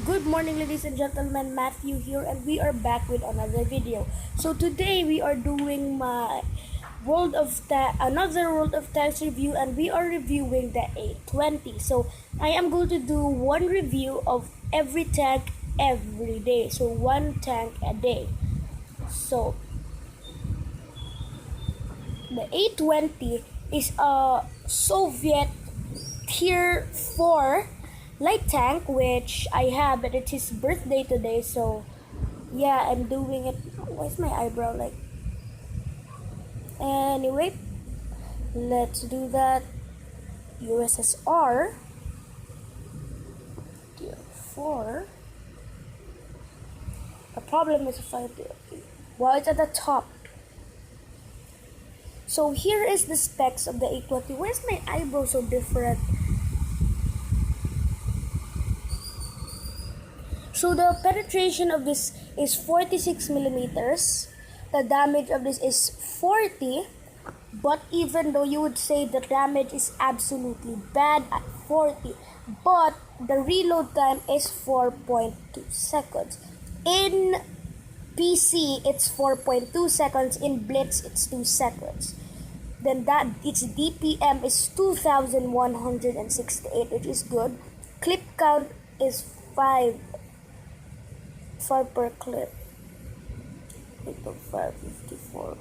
Good morning, ladies and gentlemen. Matthew here, and we are back with another video. So today we are doing my another World of Tanks review, and we are reviewing the A-20. So I am going to do one review of every tank every day. So one tank a day. So the A-20 is a Soviet Tier 4 light tank, which I have, and it's his birthday today, so yeah, I'm doing it. Why's my eyebrow like? Anyway, let's do that. USSR Tier 4. The problem is if I do it. Well, it's at the top. So here is the specs of the A-20. Why is my eyebrow so different? So the penetration of this is 46 millimeters. The damage of this is 40. But even though you would say the damage is absolutely bad at 40, but the reload time is 4.2 seconds. In PC, it's 4.2 seconds. In Blitz, it's 2 seconds. Then that its DPM is 2,168, which is good. Clip count is 5 per clip. 554.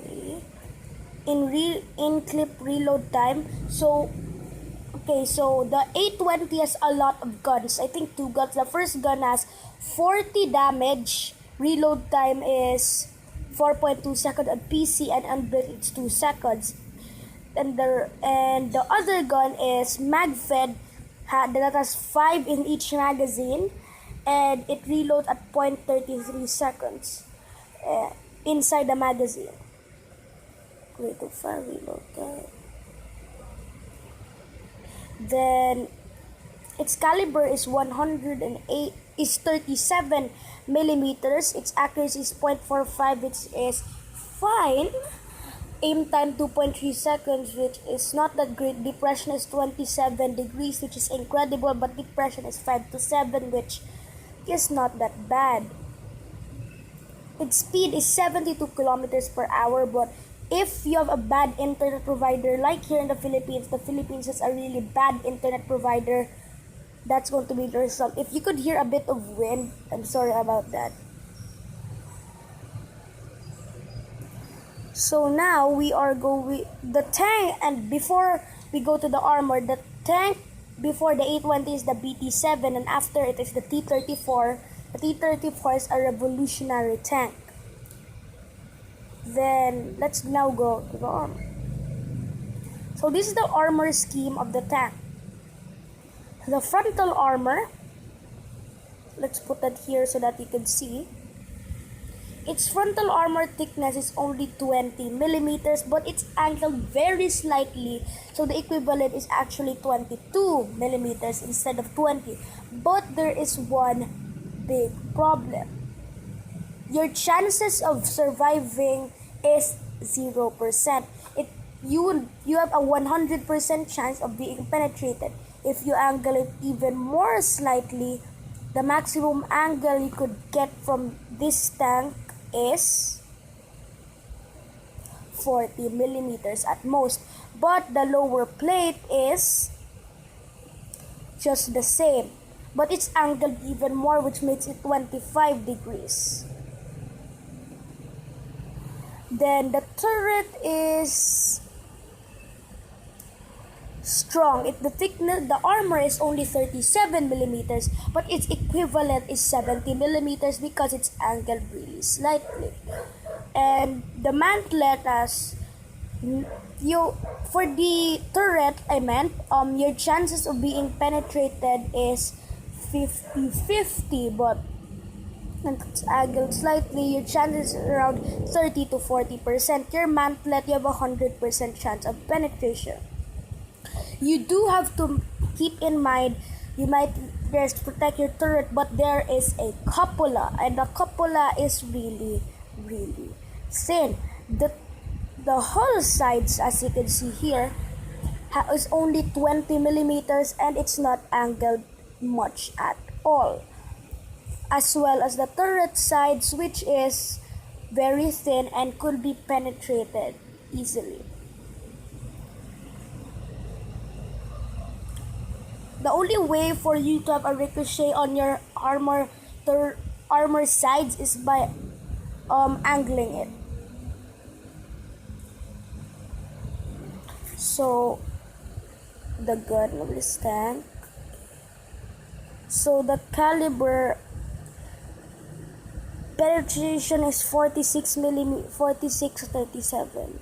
Okay. In clip reload time. So the A-20 has a lot of guns. I think 2 guns. The first gun has 40 damage. Reload time is 4.2 seconds on PC, and on Blitz it's 2 seconds. And the other gun is mag-fed, that has 5 in each magazine, and it reloads at 0.33 seconds inside the magazine. Wait to fire reload time. Then its caliber is 37 millimeters. Its accuracy is 0.45, which is fine. Aim time 2.3 seconds, which is not that great. Depression is 27 degrees, which is incredible, but depression is 5 to 7, which is not that bad. Its speed is 72 kilometers per hour, but if you have a bad internet provider, like here in the Philippines has a really bad internet provider, that's going to be the result. If you could hear a bit of wind, I'm sorry about that. So now we are going the tank, and before we go to the armor, the tank before the A-20 is the BT-7, and after it is the T-34. The T-34 is a revolutionary tank. Then let's now go to the armor. So this is the armor scheme of the tank. The frontal armor, let's put that here so that you can see. Its frontal armor thickness is only 20 millimeters, but it's angled very slightly, so the equivalent is actually 22 millimeters instead of 20. But there is one big problem. Your chances of surviving is 0%. You have a 100% chance of being penetrated. If you angle it even more slightly, the maximum angle you could get from this tank is 40 millimeters at most. But the lower plate is just the same, but it's angled even more, which makes it 25 degrees. Then the turret is strong. The armor is only 37 millimeters, but its equivalent is 70 millimeters because it's angled really slightly. And the mantlet for the turret, your chances of being penetrated is 50-50, but it's angled slightly, your chances is around 30 to 40%. Your mantlet, you have a 100% chance of penetration. You do have to keep in mind, you might just protect your turret, but there is a cupola, and the cupola is really, really thin. The hull sides, as you can see here, is only 20 millimeters, and it's not angled much at all, as well as the turret sides, which is very thin and could be penetrated easily. The only way for you to have a ricochet on your armor sides is by angling it. So the gun of this tank. So the caliber penetration is 4637.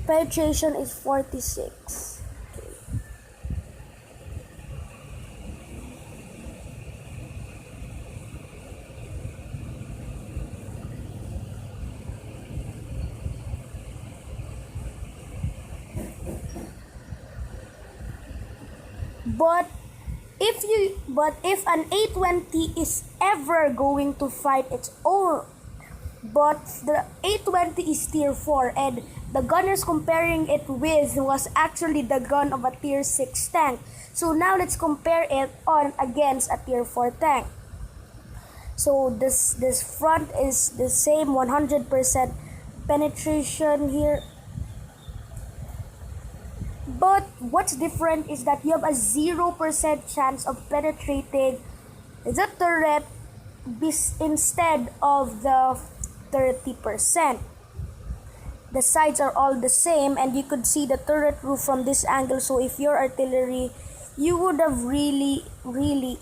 Penetration is 46. But if an A-20 is ever going to fight its own, but the A-20 is tier 4 and the gunners comparing it with was actually the gun of a tier 6 tank. So now let's compare it on against a tier 4 tank. So this front is the same 100% penetration here. But what's different is that you have a 0% chance of penetrating the turret instead of the 30%. The sides are all the same and you could see the turret roof from this angle. So if you're artillery, you would have really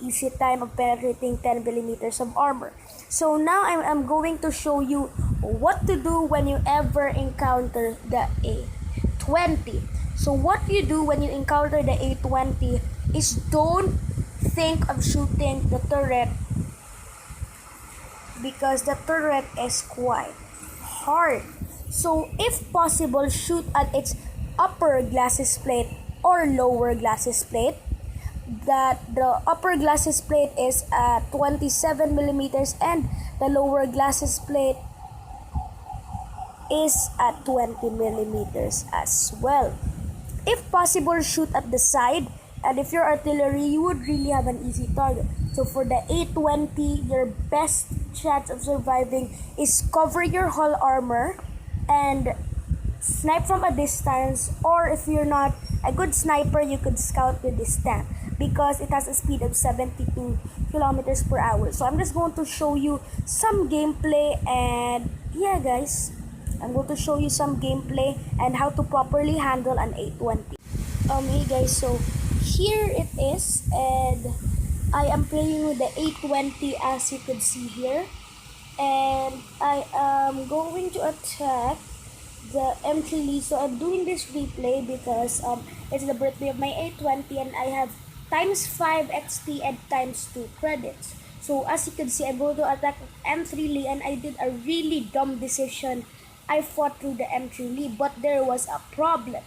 easy time of penetrating 10 millimeters of armor. So now I'm going to show you what to do when you ever encounter the A-20. So what you do when you encounter the A-20 is don't think of shooting the turret, because the turret is quite hard. So if possible, shoot at its upper glasses plate or lower glasses plate. That the upper glasses plate is at 27 millimeters and the lower glasses plate is at 20 millimeters as well. If possible, shoot at the side, and if you're artillery, you would really have an easy target. So for the A-20, your best chance of surviving is cover your hull armor and snipe from a distance, or if you're not a good sniper, you could scout with this tank because it has a speed of 72 kilometers per hour. So I'm just going to show you some gameplay, and yeah guys, I'm going to show you some gameplay and how to properly handle an A-20. Hey guys, so here it is, and I am playing with the A-20 as you could see here, and I am going to attack the M3 Lee. So I'm doing this replay because it's the birthday of my A-20 and I have times 5 XP and times 2 credits. So as you can see, I'm going to attack M3 Lee, and I did a really dumb decision. I fought through the M3 Lee, but there was a problem.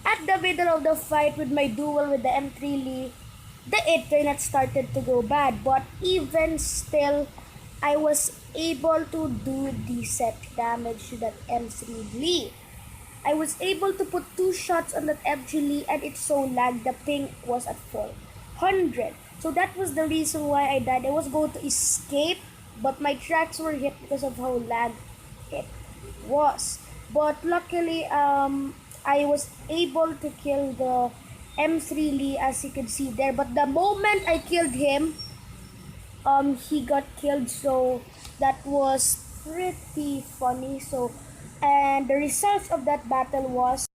At the middle of the fight with my duel with the M3 Lee, the internet started to go bad, but even still, I was able to do decent damage to that M3 Lee. I was able to put 2 shots on that M3 Lee, and it so lagged, the ping was at 400. So that was the reason why I died. I was going to escape, but my tracks were hit because of how lagged it was. But luckily, I was able to kill the M3 Lee, as you can see there. But the moment I killed him, he got killed. So that was pretty funny. So, and the results of that battle was